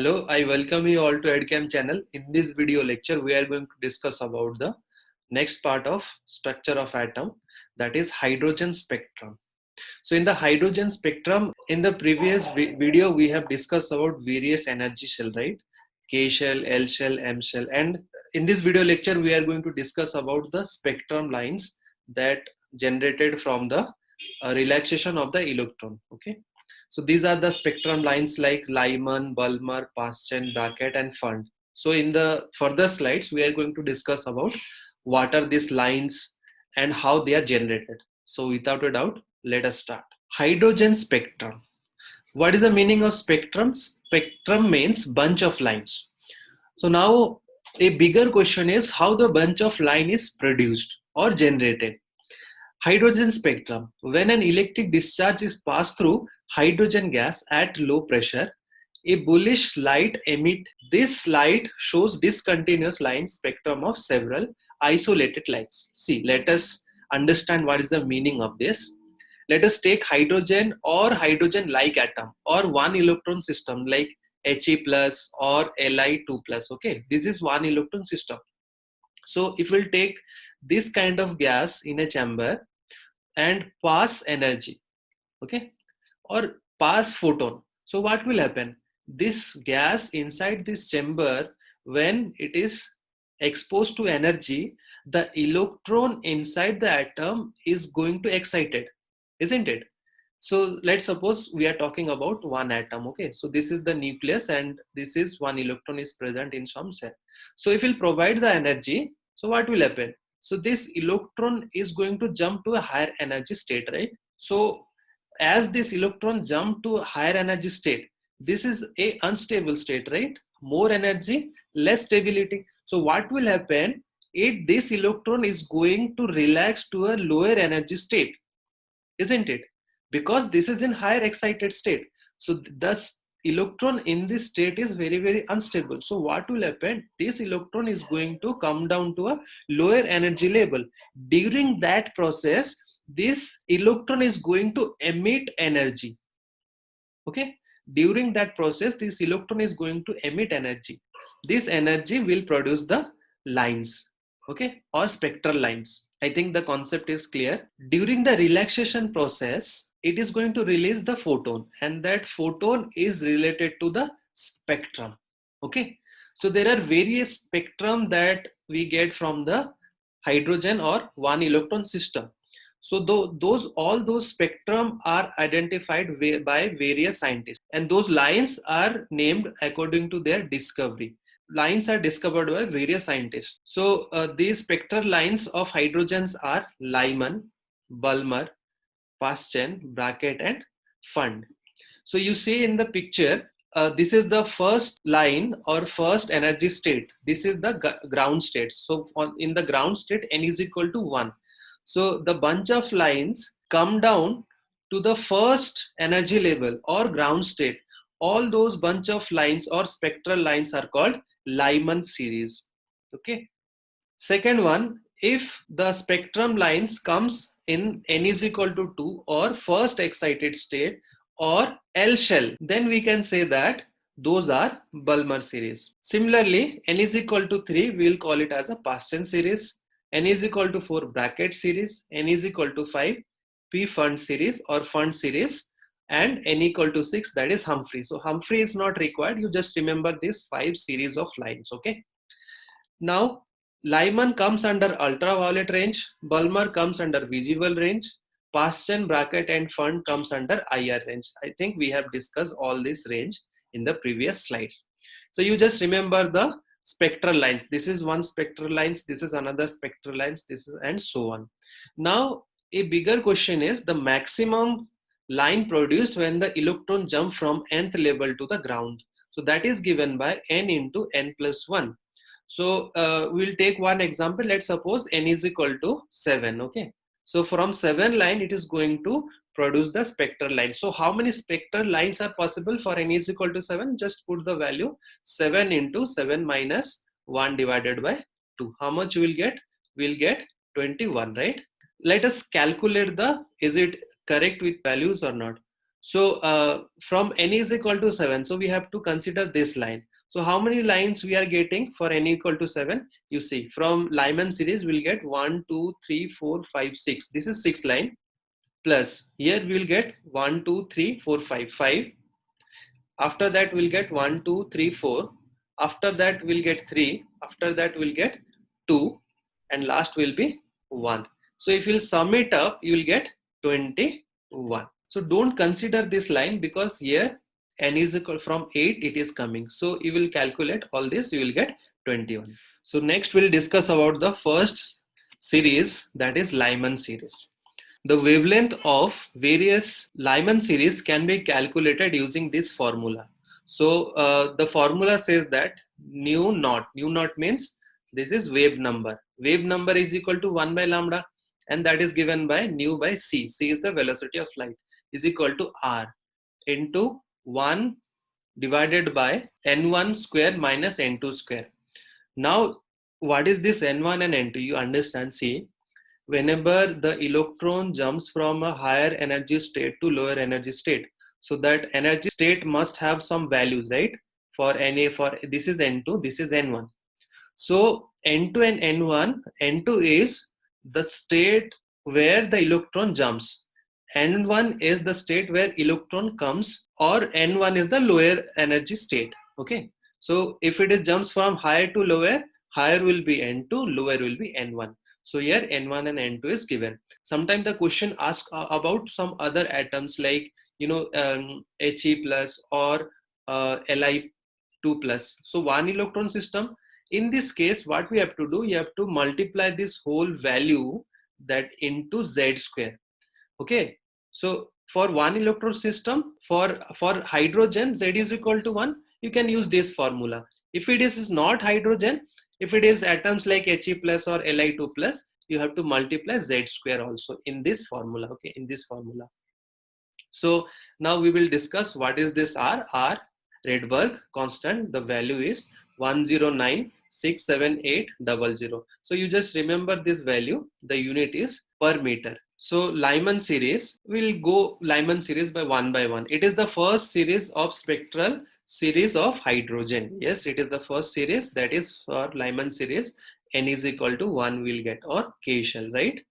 Hello, I welcome you all to EDUKEM channel. In this video lecture, we are going to discuss about the next part of structure of atom, that is hydrogen spectrum. So in the hydrogen spectrum, in the previous video, we have discussed about various energy shell, right? K shell, L shell, M shell. And in this video lecture, we are going to discuss about the spectrum lines that generated from the relaxation of the electron, okay? So these are the spectrum lines like Lyman, Bulmer, Paschen, Brackett, and Fund. So in the further slides, we are going to discuss about what are these lines and how they are generated. So without a doubt, let us start. Hydrogen spectrum. What is the meaning of spectrum? Spectrum means bunch of lines. So now a bigger question is how the bunch of line is produced or generated. Hydrogen spectrum. When an electric discharge is passed through hydrogen gas at low pressure, a bullish light emit. This light shows discontinuous line spectrum of several isolated lines. See, let us understand what is the meaning of this. Let us take hydrogen or hydrogen-like atom or one electron system like He plus or Li2 plus. Okay, this is one electron system. So if we'll take this kind of gas in a chamber and pass energy, okay, or pass photon, so what will happen? This gas inside this chamber, when it is exposed to energy, the electron inside the atom is going to excited, isn't it? So let's suppose we are talking about one atom, okay? So this is the nucleus and this is one electron is present in some cell. So if we'll provide the energy, so what will happen? So this electron is going to jump to a higher energy state, right? So as this electron jump to a higher energy state, this is a unstable state, right? More energy, less stability. So what will happen? This electron is going to relax to a lower energy state, isn't it? Because this is in higher excited state. So thus electron in this state is very unstable. So what will happen? This electron is going to come down to a lower energy level. During that process, this electron is going to emit energy. Okay, during that process, this electron is going to emit energy. This energy will produce the lines, okay, or spectral lines. I think the concept is clear. During the relaxation process, it is going to release the photon, and that photon is related to the spectrum. Okay, so there are various spectrum that we get from the hydrogen or one electron system. So all those spectrum are identified by various scientists, and those lines are named according to their discovery. Lines are discovered by various scientists. So these spectral lines of hydrogens are Lyman, Bulmer, Paschen, Brackett, and Fund. So you see in the picture, this is the first line or first energy state. This is the ground state. So in the ground state, n is equal to 1. So the bunch of lines come down to the first energy level or ground state. All those bunch of lines or spectral lines are called Lyman series. Okay. Second one, if the spectrum lines comes in n is equal to 2 or first excited state or L shell, then we can say that those are Bulmer series. Similarly, n is equal to 3, we will call it as a Paschen series. N is equal to 4, Brackett series. N is equal to 5, P Fund series or Fund series. And n equal to 6, that is Humphrey. So Humphrey is not required. You just remember this 5 series of lines. Okay. Now Lyman comes under ultraviolet range. Bulmer comes under visible range. Paschen, Brackett, and Fund comes under IR range. I think we have discussed all this range in the previous slides. So you just remember the spectral lines. This is one spectral lines. This is another spectral lines. This is and so on. Now a bigger question is the maximum line produced when the electron jump from nth level to the ground. So that is given by n into n plus 1. So we'll take one example. Let's suppose n is equal to 7. Okay. So from 7 line, it is going to produce the spectral line. So how many spectral lines are possible for n is equal to 7? Just put the value 7 into 7 minus 1 divided by 2. How much you will get? We'll get 21, right? Let us calculate is it correct with values or not. So from n is equal to 7, so we have to consider this line. So how many lines we are getting for n equal to 7? You see, from Lyman series we'll get 1, 2, 3, 4, 5, 6. This is 6 line, plus here we'll get 1, 2, 3, 4, 5, 5. After that we'll get 1, 2, 3, 4. After that we'll get 3. After that we'll get 2, and last will be 1. So if you'll sum it up, you will get 21. So don't consider this line, because here n is equal from 8 it is coming. So you will calculate all this, you will get 21. So next we'll discuss about the first series, that is Lyman series. The wavelength of various Lyman series can be calculated using this formula. So the formula says that nu naught means this is wave number. Wave number is equal to 1 by lambda, and that is given by nu by c. C is the velocity of light, is equal to r into 1 divided by n1 square minus n2 square. Now, what is this n1 and n2? You understand, see, whenever the electron jumps from a higher energy state to lower energy state, so that energy state must have some values, right? For for this is n2, this is n1. So n2 and n1, n2 is the state where the electron jumps, n1 is the state where electron comes, or n1 is the lower energy state. Okay, so if it is jumps from higher to lower, higher will be n2, lower will be n1. So here n1 and n2 is given. Sometimes the question asks about some other atoms, like He plus or Li2 plus. So one electron system, in this case what we have to do, you have to multiply this whole value that into z square. Okay, so for one electron system, for hydrogen, z is equal to 1. You can use this formula. If it is not hydrogen, if it is atoms like He plus or Li2 plus, you have to multiply z square also in this formula. Okay, in this formula. So now we will discuss what is this R. R, Rydberg constant, the value is 109678000. So you just remember this value, the unit is per meter. So Lyman series, will go Lyman series by one. It is the first series of spectral series of hydrogen. Yes, it is the first series, that is for Lyman series. N is equal to 1 will get, or K shall, right?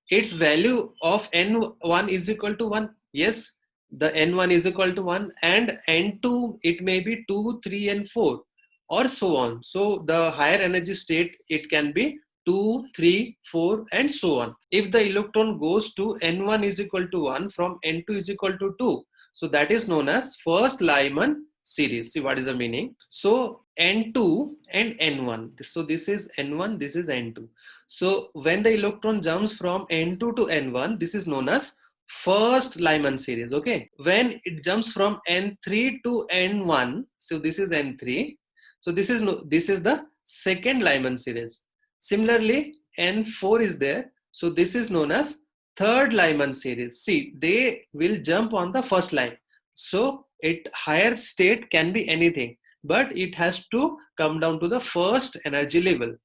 Its value of n1 is equal to 1. Yes, the n1 is equal to 1, and n2 it may be 2, 3 and 4, or so on. So the higher energy state, it can be 2, 3, 4 and so on. If the electron goes to n1 is equal to 1 from n2 is equal to 2, so that is known as first Lyman series. See what is the meaning? So n2 and n1, so this is n1, this is n2. So when the electron jumps from n2 to n1, this is known as first Lyman series. Okay, when it jumps from n3 to n1, so this is n3. So this is the second Lyman series. Similarly, n4 is there. So this is known as third Lyman series. See, they will jump on the first line. So it higher state can be anything, but it has to come down to the first energy level.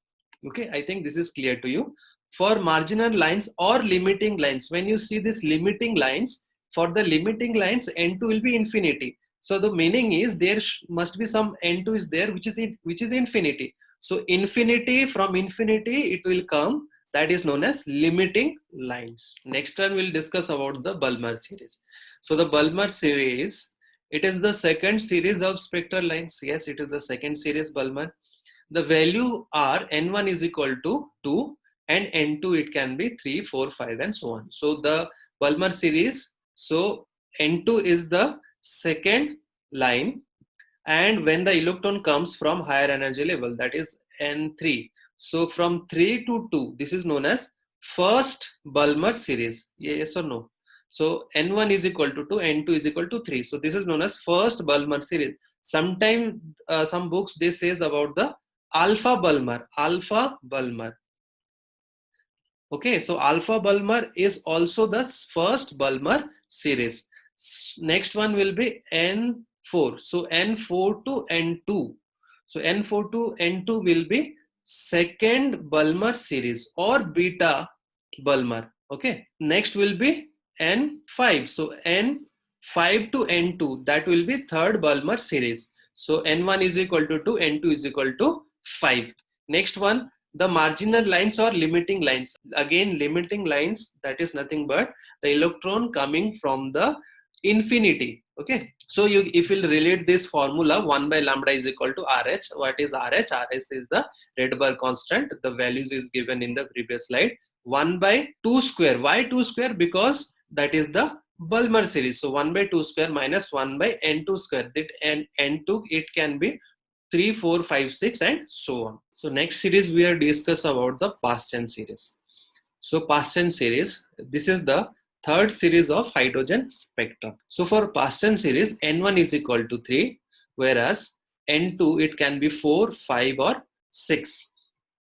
Okay, I think this is clear to you. For marginal lines or limiting lines, when you see this limiting lines, for the limiting lines, n2 will be infinity. So the meaning is there must be some n2 is there, which is infinity. So infinity, from infinity it will come, that is known as limiting lines. Next time we'll discuss about the Balmer series. So the Balmer series, it is the second series of spectral lines. Yes, it is the second series Balmer. The value are n1 is equal to 2 and n2 it can be 3, 4, 5 and so on. So the Balmer series, so n2 is the second line, and when the electron comes from higher energy level, that is n3, so from 3 to 2, this is known as first Balmer series. Yes or no? So n1 is equal to 2, n2 is equal to 3, so this is known as first Balmer series. Sometimes some books they says about the alpha Balmer. Okay, so alpha Balmer is also the first Balmer series. Next one will be n4. So n4 to n2. So n4 to n2 will be second Balmer series or beta Balmer. Okay, next will be N5. So N5 to N2, that will be third Balmer series. So N1 is equal to 2, N2 is equal to 5. Next one, the marginal lines or limiting lines. Again, limiting lines, that is nothing but the electron coming from the infinity. Okay, so if you relate this formula, 1 by lambda is equal to RH. What is RH? RH is the Rydberg constant. The values is given in the previous slide. 1 by 2 square. Why 2 square? Because that is the Balmer series. So 1 by 2 square minus 1 by N2 square. That N2, it can be 3, 4, 5, 6 and so on. So next series we are discuss about the Paschen series. So Paschen series, this is the third series of hydrogen spectrum. So for Paschen series, N1 is equal to 3, whereas N2 it can be 4, 5 or 6.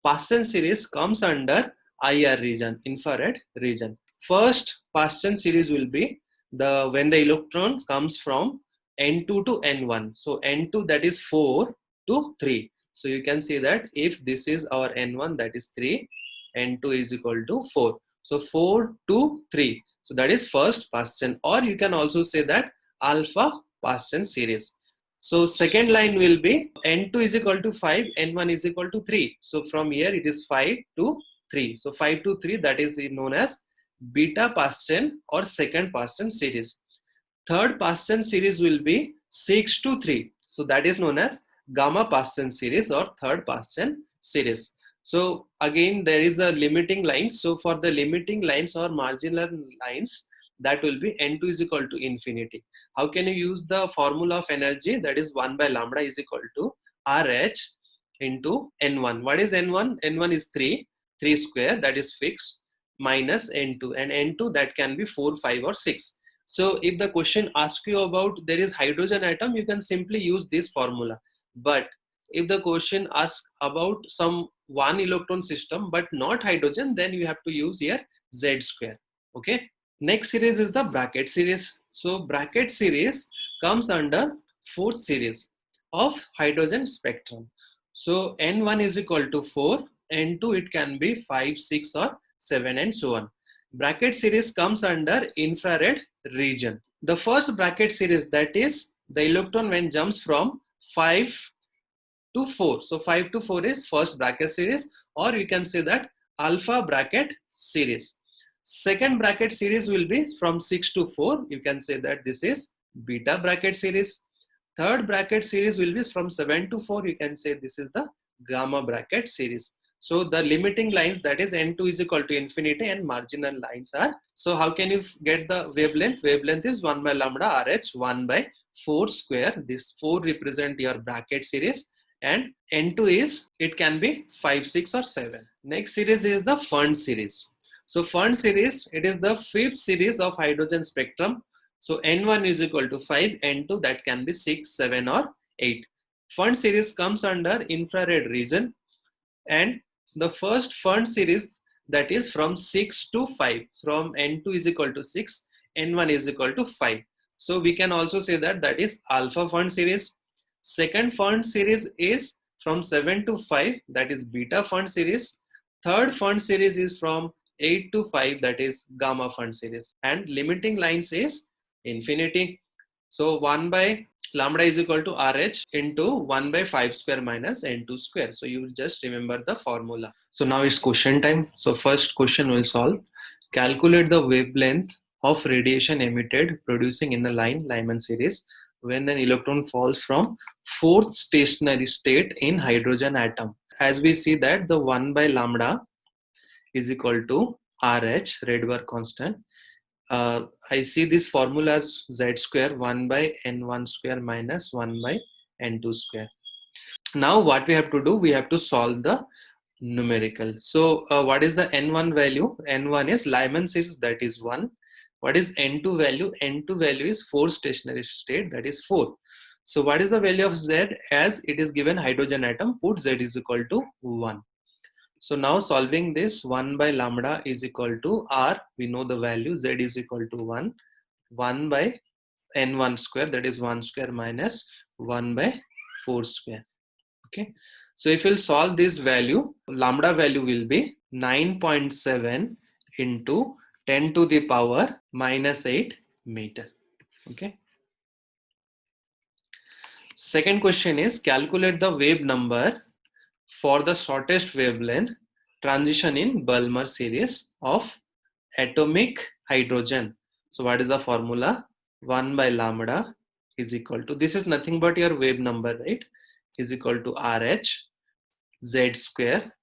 Paschen series comes under IR region, infrared region. First Paschen series will be the when the electron comes from N2 to N1. So N2, that is 4 to 3. So you can see that if this is our N1, that is 3, N2 is equal to 4. So 4 to 3. So that is first Paschen, or you can also say that alpha Paschen series. So second line will be N2 is equal to 5, N1 is equal to 3. So from here it is 5 to 3. So 5 to 3, that is known as beta Paschen or second Paschen series. Third Paschen series will be 6 to 3. So that is known as gamma Paschen series or third Paschen series. So again there is a limiting lines. So for the limiting lines or marginal lines, that will be N2 is equal to infinity. How can you use the formula of energy? That is 1 by lambda is equal to RH into N1. What is N1? N1 is 3 square, that is fixed, minus N2, and N2 that can be 4, 5 or 6. So if the question asks you about there is hydrogen atom, you can simply use this formula. But if the question asks about some one electron system but not hydrogen, then you have to use here Z square. Okay. Next series is the bracket series. So bracket series comes under fourth series of hydrogen spectrum. So N1 is equal to 4, N2 it can be 5, 6 or 7 and so on. Bracket series comes under infrared region. The first bracket series, that is the electron when jumps from 5 to 4. So 5 to 4 is first bracket series, or you can say that alpha bracket series. Second bracket series will be from 6 to 4. You can say that this is beta bracket series. Third bracket series will be from 7 to 4. You can say this is the gamma bracket series. So the limiting lines, that is N2 is equal to infinity, and marginal lines are. So how can you get the wavelength? Wavelength is 1 by lambda RH 1 by 4 square. This 4 represent your bracket series, and N2 is, it can be 5, 6 or 7. Next series is the Fund series. So Fund series, it is the fifth series of hydrogen spectrum. So N1 is equal to 5, N2 that can be 6, 7 or 8. Fund series comes under infrared region, and the first Fund series, that is from 6 to 5. From N2 is equal to 6, N1 is equal to 5. So we can also say that that is alpha Fund series. Second Fund series is from 7 to 5, that is beta Fund series. Third Fund series is from 8 to 5, that is gamma Fund series. And limiting lines is infinity. So 1 by lambda is equal to RH into 1 by 5 square minus N2 square. So you just remember the formula. So now it's question time. So first question we'll solve. Calculate the wavelength of radiation emitted producing in the Lyman series when an electron falls from fourth stationary state in hydrogen atom. As we see that the 1 by lambda is equal to RH, Rydberg constant. I see this formula as Z square 1 by N1 square minus 1 by N2 square. Now what we have to do, we have to solve the numerical. So what is the N1 value? N1 is Lyman series, that is 1. What is N2 value? N2 value is 4 stationary state, that is 4. So what is the value of Z? As it is given hydrogen atom, put Z is equal to 1. So now solving this, 1 by lambda is equal to R. We know the value, Z is equal to 1. 1 by N1 square, that is 1 square minus 1 by 4 square. Okay. So if we'll solve this value, lambda value will be 9.7 into 10 to the power minus 8 meter. Okay. Second question is calculate the wave number for the shortest wavelength transition in Balmer series of atomic hydrogen. So what is the formula? 1 by lambda is equal to, this is nothing but your wave number, right? Is equal to RH Z square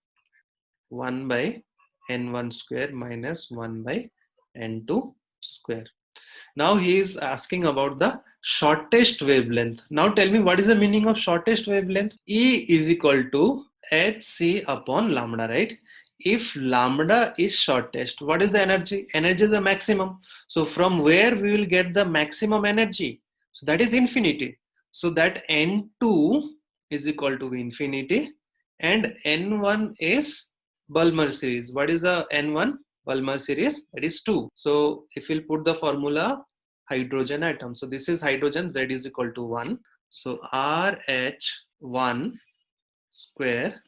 1 by N1 square minus 1 by N2 square. Now he is asking about the shortest wavelength. Now tell me, what is the meaning of shortest wavelength? E is equal to hc upon lambda, right? If lambda is shortest, what is the energy? Energy is the maximum. So from where we will get the maximum energy? So that is infinity. So that N2 is equal to infinity and N1 is Balmer series. What is the N1? Balmer series, that is 2. So if we'll put the formula hydrogen atom, so this is hydrogen, Z is equal to 1. So RH1 square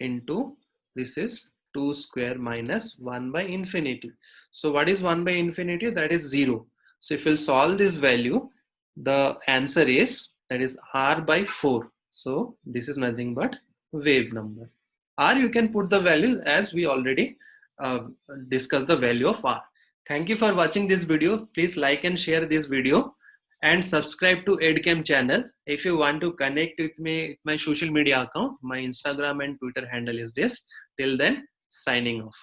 into this is 2 square minus 1 by infinity. So what is 1 by infinity? That is 0. So if we'll solve this value, the answer is, that is R by 4. So this is nothing but wave number. Or you can put the value as we already discussed the value of R. Thank you for watching this video. Please like and share this video and subscribe to EDUKEM channel. If you want to connect with me, my social media account, my Instagram and Twitter handle is this. Till then, signing off.